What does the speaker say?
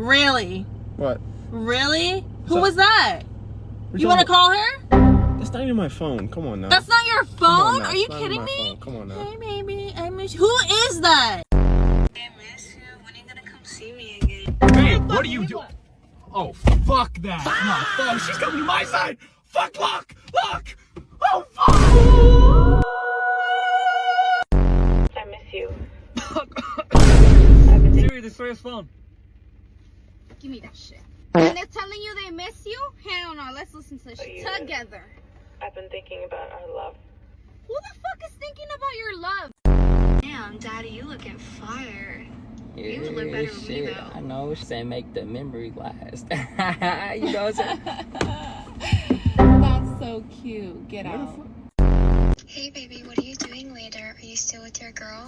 Really? What? Really? Who So- was that? You want to call her? That's not even my phone. Come on now. That's not your Come on phone? now. Are you It's not kidding my me? phone. Come on now. Hey, baby, I miss you. Who is that? I miss you. When are you gonna come see me again? Hey, what are you doing? Oh, fuck that. No, fuck. She's coming to my side. Fuck, look. Oh, fuck. I miss you. Siri, this is phone. Give me that shit. And they're telling you they miss you? Hell no, let's listen to this shit together. I've been thinking about our love. Who the fuck is thinking about your love? Damn, Daddy, you looking fire. Yeah, You would look better with me, shit. though. I know, saying make the memory last. You know what I'm saying? That's so cute. Get out. Hey, baby, what are you doing later? Are you still with your girl?